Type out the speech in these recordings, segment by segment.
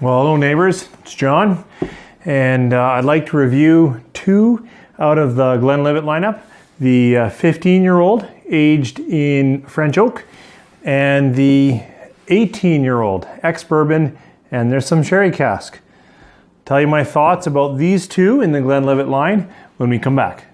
Well, hello neighbors, it's John, and I'd like to review two out of the Glenlivet lineup. The 15-year-old aged in French oak and the 18-year-old ex-bourbon, and there's some sherry cask. Tell you my thoughts about these two in the Glenlivet line when we come back.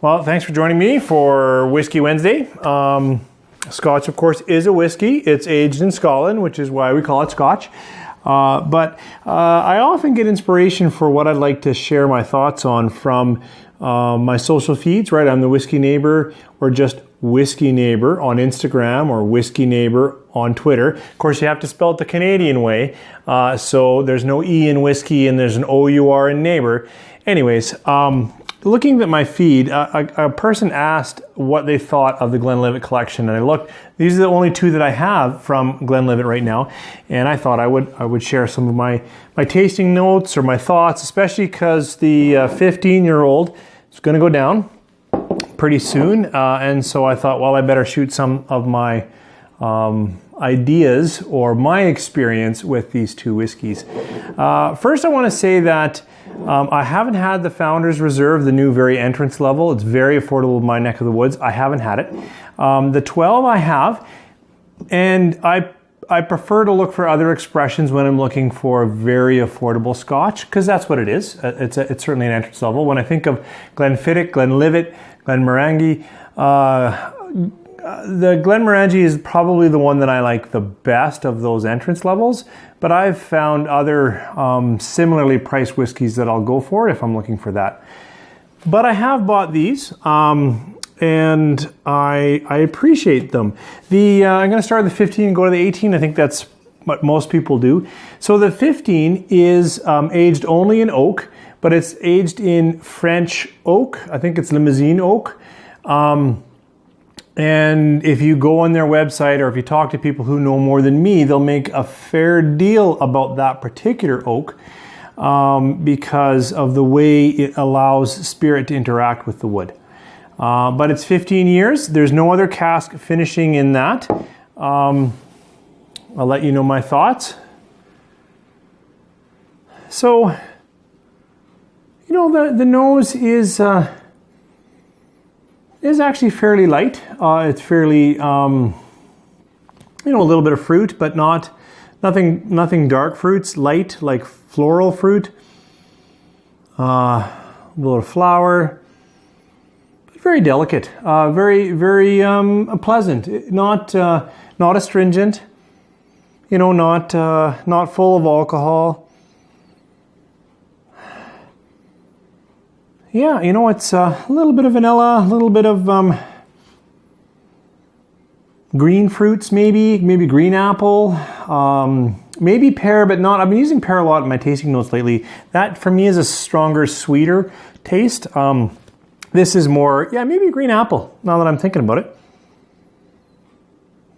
Well, thanks for joining me for Whiskey Wednesday. Scotch, of course, is a whiskey. It's aged in Scotland, which is why we call it Scotch. But I often get inspiration for what I'd like to share my thoughts on from my social feeds, right? I'm the Whiskey Neighbor, or just Whiskey Neighbor on Instagram, or Whiskey Neighbor on Twitter. Of course, you have to spell it the Canadian way. So there's no E in whiskey and there's an O-U-R in neighbor. Anyways, looking at my feed, a person asked what they thought of the Glenlivet collection, and I looked. These are the only two that I have from Glenlivet right now, and I thought I would share some of my tasting notes or my thoughts, especially because the 15-year-old is going to go down pretty soon, and so I thought, well, I better shoot some of my ideas or my experience with these two whiskeys. First, I want to say that I haven't had the Founders Reserve, the new very entrance level. It's very affordable in my neck of the woods. I haven't had it. The 12 I have, and I prefer to look for other expressions when I'm looking for a very affordable Scotch, because that's what it is. It's certainly an entrance level. When I think of Glenfiddich, Glenlivet, Glenmorangie, the Glenmorangie is probably the one that I like the best of those entrance levels, but I've found other similarly priced whiskeys that I'll go for if I'm looking for that. But I have bought these, and I appreciate them. I'm going to start with the 15 and go to the 18. I think that's what most people do. So the 15 is aged only in oak, but it's aged in French oak. I think it's Limousin oak. And if you go on their website, or if you talk to people who know more than me, they'll make a fair deal about that particular oak because of the way it allows spirit to interact with the wood. But it's 15 years. There's no other cask finishing in that. I'll let you know my thoughts. So, you know, the nose is actually fairly light. It's fairly, a little bit of fruit, but nothing dark fruits. Light, like floral fruit. A little of flower. Very delicate. Very pleasant. Not astringent. Not full of alcohol. Yeah, it's a little bit of vanilla, a little bit of green fruits, maybe green apple, maybe pear, but not. I've been using pear a lot in my tasting notes lately. That for me is a stronger, sweeter taste. This is more, maybe green apple, now that I'm thinking about it.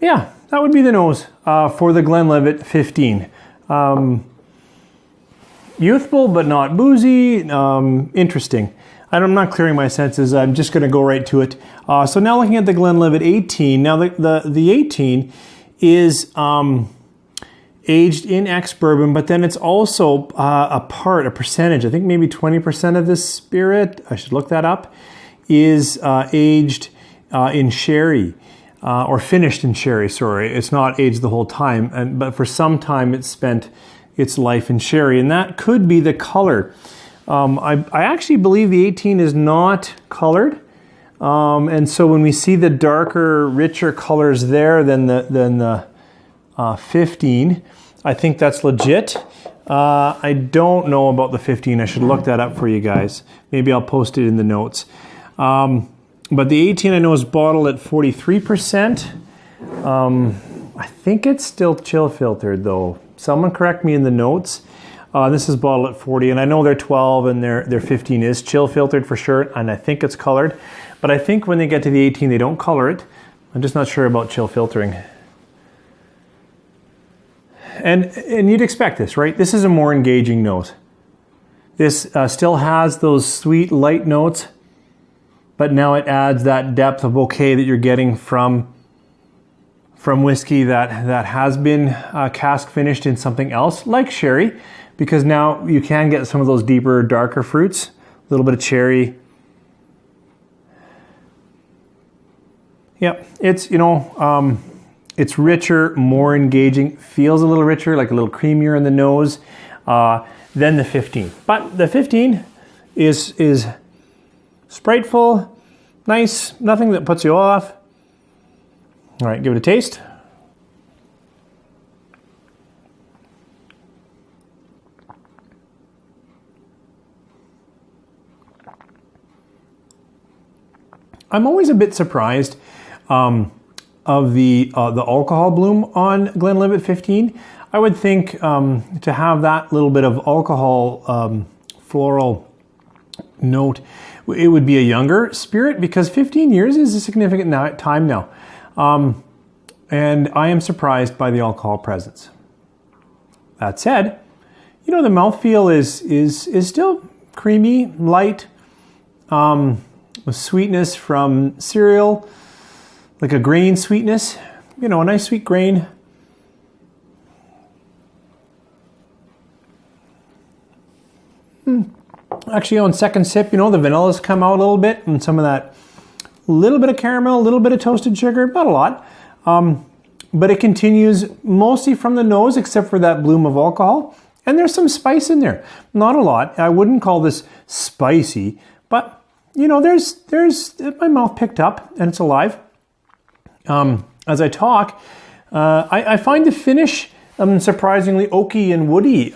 Yeah, that would be the nose for the Glenlivet 15. Youthful, but not boozy. Interesting. I'm not clearing my senses. I'm just going to go right to it. So now looking at the Glenlivet 18. Now the 18 is aged in ex-bourbon, but then it's also a percentage. I think maybe 20% of this spirit, I should look that up, is aged in sherry. Or finished in sherry, sorry. It's not aged the whole time, but for some time it's spent its life in sherry, and that could be the color. I actually believe the 18 is not colored, and so when we see the darker, richer colors there than the 15, I think that's legit. I don't know about the 15. I should look that up for you guys. Maybe I'll post it in the notes. But the 18 I know is bottled at 43%. I think it's still chill filtered though. Someone correct me in the notes. This is bottled at 40, and I know their 12 and their 15 is chill filtered for sure, and I think it's colored. But I think when they get to the 18, they don't color it. I'm just not sure about chill filtering. And you'd expect this, right? This is a more engaging nose. This still has those sweet light notes, but now it adds that depth of bouquet that you're getting from whiskey that has been cask finished in something else, like sherry, because now you can get some of those deeper, darker fruits, a little bit of cherry. Yeah, it's, you know, it's richer, more engaging, feels a little richer, like a little creamier in the nose than the 15. But the 15 is spriteful, nice, nothing that puts you off. All right, give it a taste. I'm always a bit surprised of the alcohol bloom on Glenlivet 15. I would think to have that little bit of alcohol floral note, it would be a younger spirit, because 15 years is a significant time now. And I am surprised by the alcohol presence. That said, you know, the mouthfeel is still creamy, light, with sweetness from cereal, like a grain sweetness, you know, a nice sweet grain. Actually, on second sip, you know, the vanillas come out a little bit, and some of that little bit of caramel, a little bit of toasted sugar, not a lot. But it continues mostly from the nose, except for that bloom of alcohol. And there's some spice in there. Not a lot. I wouldn't call this spicy, but you know, there's my mouth picked up and it's alive. As I talk, I find the finish surprisingly oaky and woody.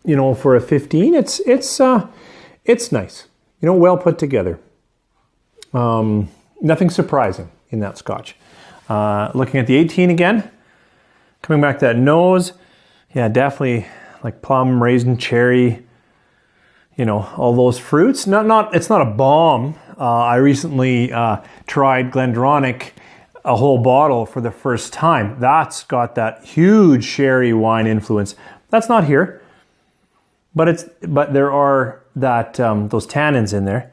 You know, for a 15, it's nice. You know, well put together. Nothing surprising in that Scotch. Looking at the 18 again, coming back to that nose, yeah, definitely like plum, raisin, cherry. You know, all those fruits. It's not a bomb. I recently tried GlenDronach, a whole bottle for the first time. That's got that huge sherry wine influence. That's not here, but there are that those tannins in there.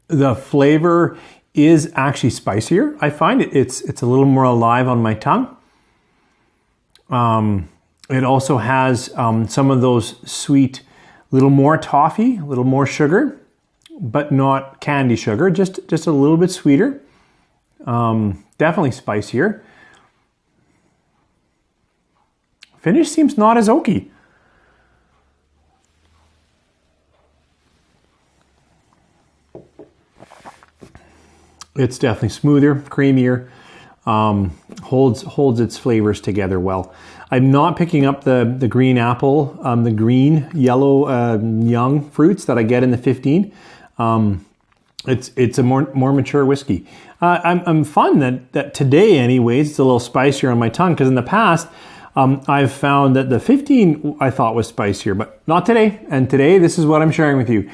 The flavor is actually spicier. I find it's a little more alive on my tongue. It also has some of those sweet, little more toffee, a little more sugar, but not candy sugar, just a little bit sweeter. Definitely spicier. Finish seems not as oaky. It's definitely smoother, creamier, holds its flavors together well. I'm not picking up the green apple, the green, yellow, young fruits that I get in the 15. It's a more mature whiskey. I'm fun that today, anyways, it's a little spicier on my tongue, because in the past, I've found that the 15 I thought was spicier, but not today. And today, this is what I'm sharing with you.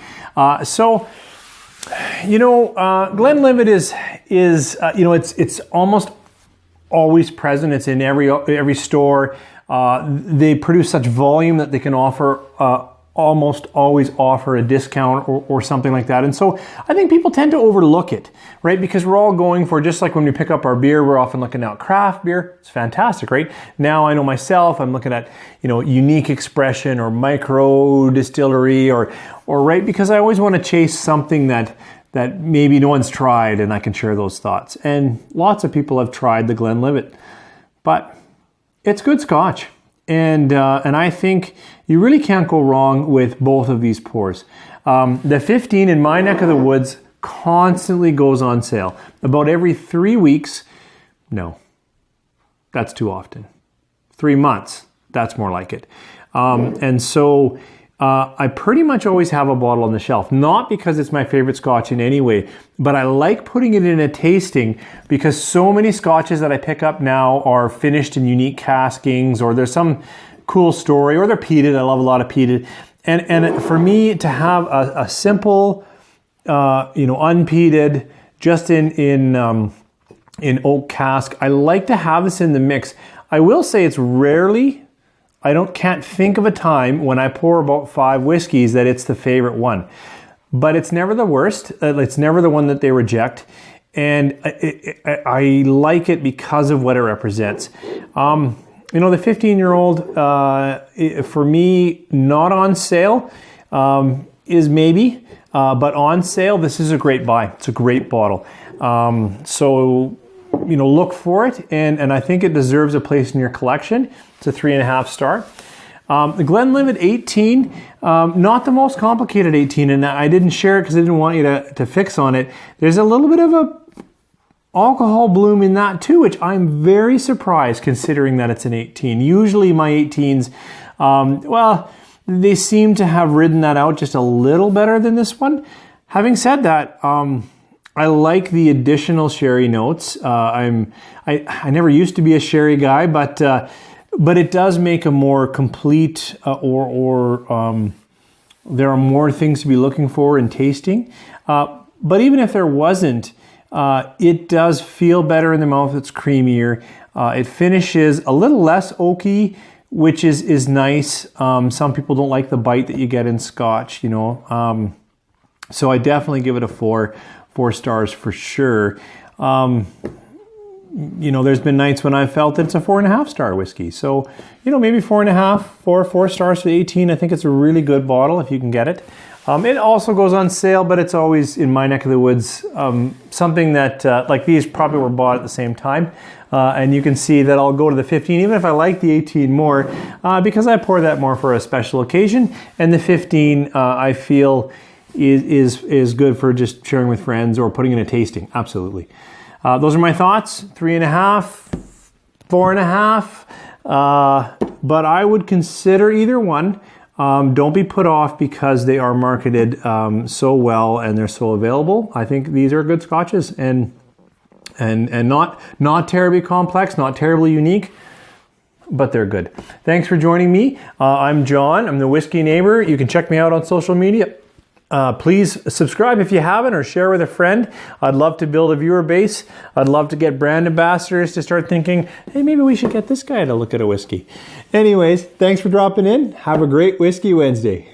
You know, Glenlivet is you know, it's almost always present. It's in every store. They produce such volume that they can offer almost always offer a discount or something like that. And so I think people tend to overlook it, right? Because we're all going for, just like when we pick up our beer, we're often looking at craft beer. It's fantastic, right? Now I know myself, I'm looking at, you know, unique expression or micro distillery or right, because I always want to chase something that maybe no one's tried, and I can share those thoughts. And lots of people have tried the Glenlivet, but it's good Scotch. And I think you really can't go wrong with both of these pours. The 15 in my neck of the woods constantly goes on sale. About every 3 weeks. No, that's too often. 3 months, that's more like it. And so I pretty much always have a bottle on the shelf. Not because it's my favorite Scotch in any way, but I like putting it in a tasting because so many Scotches that I pick up now are finished in unique caskings, or there's some cool story, or they're peated. I love a lot of peated. And for me to have a simple, unpeated, just in oak cask, I like to have this in the mix. I will say it's rarely, can't think of a time when I pour about 5 whiskeys that it's the favorite one. But it's never the worst. It's never the one that they reject. And I like it because of what it represents. The 15-year-old, for me, not on sale, is maybe. But on sale, this is a great buy. It's a great bottle. So look for it, and I think it deserves a place in your collection. It's a 3.5 star. The Glenlivet 18, not the most complicated 18, and I didn't share it because I didn't want you to fix on it. There's a little bit of a alcohol bloom in that too, which I'm very surprised considering that it's an 18. Usually my 18s, they seem to have ridden that out just a little better than this one. Having said that, I like the additional sherry notes. I never used to be a sherry guy, but it does make a more complete, or there are more things to be looking for in tasting. But even if there wasn't, it does feel better in the mouth. It's creamier. It finishes a little less oaky, which is nice. Some people don't like the bite that you get in Scotch, so I definitely give it a 4 stars for sure. There's been nights when I've felt it's a 4.5 star whiskey. So, maybe 4.5, 4 stars for the 18. I think it's a really good bottle if you can get it. It also goes on sale, but it's always in my neck of the woods. Something that, like these probably were bought at the same time. And you can see that I'll go to the 15, even if I like the 18 more, because I pour that more for a special occasion. And the 15, I feel is good for just sharing with friends or putting in a tasting. Absolutely. Those are my thoughts. 3.5, 4.5, but I would consider either one. Don't be put off because they are marketed so well and they're so available. I think these are good Scotches and not terribly complex, not terribly unique, but they're good. Thanks for joining me. I'm John. I'm the Whiskey Neighbor. You can check me out on social media. Please subscribe if you haven't, or share with a friend. I'd love to build a viewer base. I'd love to get brand ambassadors to start thinking, hey, maybe we should get this guy to look at a whiskey. Anyways, thanks for dropping in. Have a great Whiskey Wednesday.